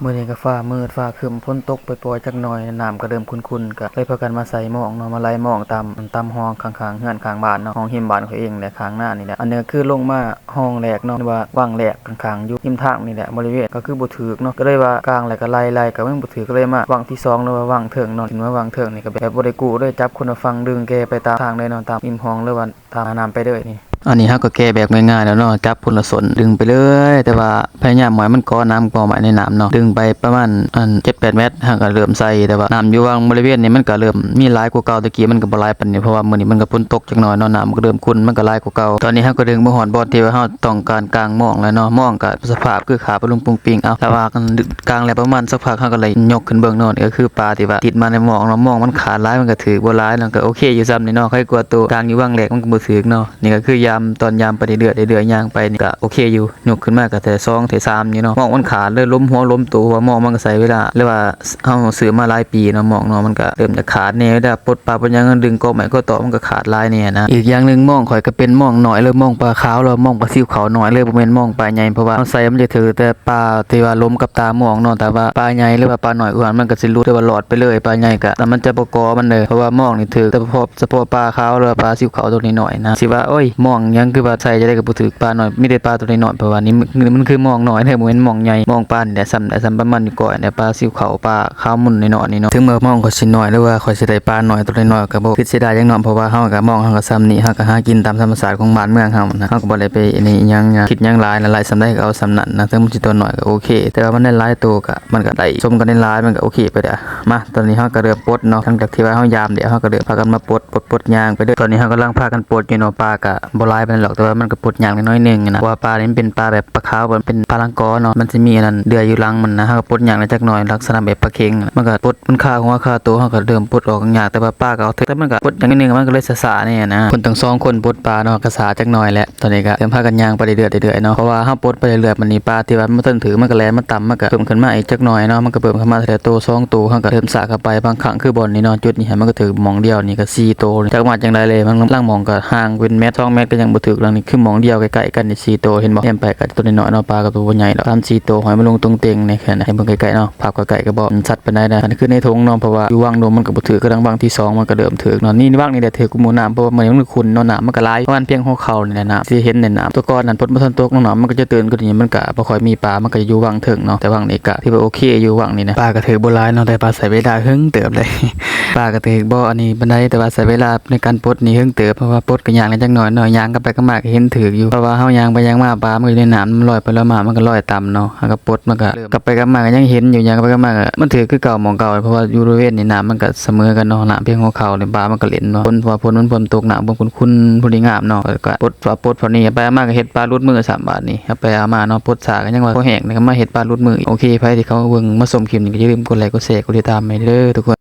มื้อนี้ก็ฟ้ามืดฟ้าครึ้มฝนตกปล่อยๆจักหน่อยน้ำก็เริ่มขุ่นๆก็เลยพากันมาใส่หม้องเนาะมาไล่หม้องตามห้องข้างๆเรือนข้างบ้านเนาะห้องหิมบ้านเขาเองแหละข้างหน้านี่แหละอันนี้คือลงมาห้องแรกเนาะว่าว่างแรกข้างๆอยู่ริมทางนี่แหละบริเวณก็คือบ่ถูกเนาะก็เลยว่ากลางแล้วก็ไล่ๆก็มันบ่ถูกก็เลยมาว่างที่2หรือว่าว่างเทิงเนาะเห็นว่าว่างเทิงนี่ก็แบบบ่ได้กู้เลยจับคนละฝั่งดึงแกไปตามทางเลยเนาะตามริมห้องหรือว่าตามน้ำไปเลยนี่อันนี้เฮาก็แก้แบบง่ายๆแล้วเนาะจับพุ่นละสนดึงไปเลยแต่ว่าพยายามหมอยมันก่อน้ำก่อไม้ในน้ำเนาะดึงไปประมาณ7-8 เมตรเฮาก็เริ่มใส่แต่ว่าน้ำอยู่วางบริเวณนี้มันก็เริ่มมีหลายกว่าเก่าตะกี้มันก็บ่หลายปานนี้เพราะว่ามื้อนี้มันก็ฝนตกจักหน่อยเนาะน้ำมันก็เริ่มขุ่นมันก็หลายกว่าเก่าตอนนี้เฮาก็ดึงมาฮอดบอลที่ว่าเฮาต้องการกลางหม้องแล้วเนาะหม้องก็สภาพคือขาปลาลุงปุงปิงเอาแต่ว่ากันกลางแล้วประมาณสักพักเฮาก็เลยยกขึ้นเบิ่งเนาะนี่ก็คือปลาที่ว่าติดมาในหม้องเนาะหม้องมันขาดหลายมันก็ถือบ่หลายเนาะก็โอเคอยู่ซ้ำนี่เนาะใครกลัวตัวกลางอยู่วางแรกมันก็บ่ถึกเนาะนี่ก็คือยามตอนยามไปเรื่อยๆย่างไปนี่ก็โอเคอยู่ยกขึ้นมาก็แต่2แต่3อยู่เนาะหม้องมันขาดเลยล้มหัวล้มตัวว่าหม้องมันก็ใช้เวลาเรียกว่าเฮาซื้อมาหลายปีเนาะหม้องเนาะมันก็เริ่มจะขาดแน่ได้ปลดปลาปัญญังดึงก็ไม่ก็ต่อมันก็ขาดหลายแน่นะอีกอย่างนึงหม้องข่อยก็เป็นหม้องน้อยเลยหม้องปลาขาวแล้วหม้องปลาซิวขาวน้อยเลยบ่แม่นหม้องปลาใหญ่เพราะว่าเฮาใส่มันจะถือแต่ปลาที่ว่าล้มกับตาหม้องเนาะแต่ว่าปลาใหญ่หรือว่าปลาน้อยกว่ามันก็สิหลุดแต่ว่าหลอดไปเลยปลาใหญ่ก็แต่มันจะบ่กอมันเลยเพราะว่าหม้องนี่ถือแต่เฉพาะปลาขาวหรือว่าปลาซิวขาวตัวนี้น้อยนะสิว่าโอ้ยหม้องยังคือว่าใส่จะได้ก็บ่ถือปลาน้อยมีแต่ปลาตัวนี้น้อยเพราะว่านี่มันคือหม้องน้อยเด้อบ่แม่นหม้องใหญ่หม้องปลานี่แหละซ้ำประมาณนี้ก่อนเนี่ยปลาซิวขาวปลาขาวมุนน้อยๆนี่เนาะถึงเมื่อหม้องก็สิน้อยหรือว่าข่อยสิได้ปลาน้อยตัวน้อยก็บ่คิดเสียดายจังเนาะเพราะว่าเฮาก็มองเฮาก็ซ้ำนี่เฮาก็หากินตามธรรมชาติของบ้านเมืองเฮานะเฮาก็บ่ได้ไปนี่หยังคิดหยังหลายหลายสำใดก็เอาสำนั้นนะถึงมันสิตัวน้อยก็โอเคแต่ว่ามันได้หลายตัวก็มันก็ได้ชมกันได้หลายมันก็โอเคไปเด้อมาตอนนี้เฮาก็เริ่มปลดเนาะหลังจากที่ว่าเฮายามเดี๋ยวเฮาก็เริ่มพากันมาปลดย่างไปเด้อตอนนี้เฮากำลังพากันปลดอยู่เนาะปลาก็บ่หลายปานนั้นหรอกแต่ว่ามันก็ปลดย่างน้อยนึงนะว่าปลานี่มันเป็นปลาแบบปลาขาวมันเป็นปลาลังกอเนาะมันสิมีอันนั้นเดือยอยู่หลังมันนะเฮาก็ปลดย่างได้จักหน่อยลักษณะแบบปลาเค็งมันก็ปลดมันค่าหัวค่าตัวเฮาก็เริ่มปลดออกยากแต่ว่าปลาก็เอาแต่มันก็ปลดอย่างนึงมันก็เลยซ่าๆนี่นะคนทั้ง2คนปลดปลาเนาะก็ซ่าจักหน่อยแหละตอนนี้ก็เริ่มพากันย่างไปเรื่อยๆเนาะเพราะว่าเฮาปลดไปเรื่อยๆมันนี่ปลาที่ว่ามันต้นถือมันก็แล่มันต่ำมันก็เพิ่มขึ้นมาอีกจักหน่อยเนาะมันก็เพิ่มขึ้นมาแต่ตัว2ตัวเฮาก็เริ่มซ่าเข้าไปบางครั้งคือบ่อนนี่เนาะจุดนี้มันก็ถือหม่องเดียวนี่ก็4ตัวจักว่าจังได๋เลยมันล่างหม่องก็ห่างเป็นเมตร2เมตรก็ยังบ่ถึกลังนี่คือหม่องเดียวใกล้ๆกันนี่4ตัวเห็นบ่แอมไปก็ตัวน้อยๆเนาะปลาก็ตัวบ่ใหญ่ดอก3-4ตัวหอยมาลงตรงเต็งนี่แค่นั้นให้เบิ่งใกล้ๆเนาะภาพใกล้ๆก็บ่ชัดปานใดนะอันนี้คือในทงเนาะเพราะว่าอยู่วางโดมมันก็บ่ถึกกระดังวางที่2มันก็เริ่มถึกเนาะนี่วางนี่ได้ถึกกูหมู่น้ำเพราะว่ามันขุ่นเนาะน้ำมันก็หลายประมาณเพียงหัวเข่านี่แหละน้ำที่เห็นในน้ำตัวก่อนนั้นฝนบ่ทันตกเนาะมันก็จะตื่นกว่านี้มันก็บ่ค่อยมีปลามันก็อยู่วางถึงเนาะแต่วางนี่ก็ที่ว่าโอเคอยู่วางนี่นะปลาก็ถึกบ่หลายเนาะแต่ปลาใส่เวลาหึงเติบเลย ปลาก็ถึกบ่อันนี้ปานใดแต่ว่าใช้เวลาในการปลดนี่หึงเติบเพราะว่าปลดก็ยากจักหน่อยย่างกันไปก็มาก็เห็นถึกอยู่เพราะว่าเฮาย่างไปย่างมาปลามันอยู่ในน้ำมันลอยไปลอยมามันก็ลอยต่ำเนาะแล้วก็ปลดมันก็กลับไปกลับมาก็ยังเห็นอยู่ย่างไปกลับมาก็มันถือคือเก่าหม่องเก่าเพราะว่าอยู่บริเวณนี้น้ำมันก็เสมอกันเนาะน้ำเพียงหัวเข่านี่ปลามันก็เล่นเนาะฝนมันตกน้ำบ่คุ้นๆผู้ดีงามเนาะก็ปลดพอนี้ไปมาก็เฮ็ดปลาลุดมือ3 บาทนี่เอาไปเอามาเนาะปลดสาก็ยังว่าบ่แห้งนี่ก็มาเฮ็ดปลาลุดมือโอเคไผที่เขาเบิ่งมาชมคลิปนี่ก็อย่าลืมกดไลค์กดแชร์กดติดตามให้เด้อทุกคน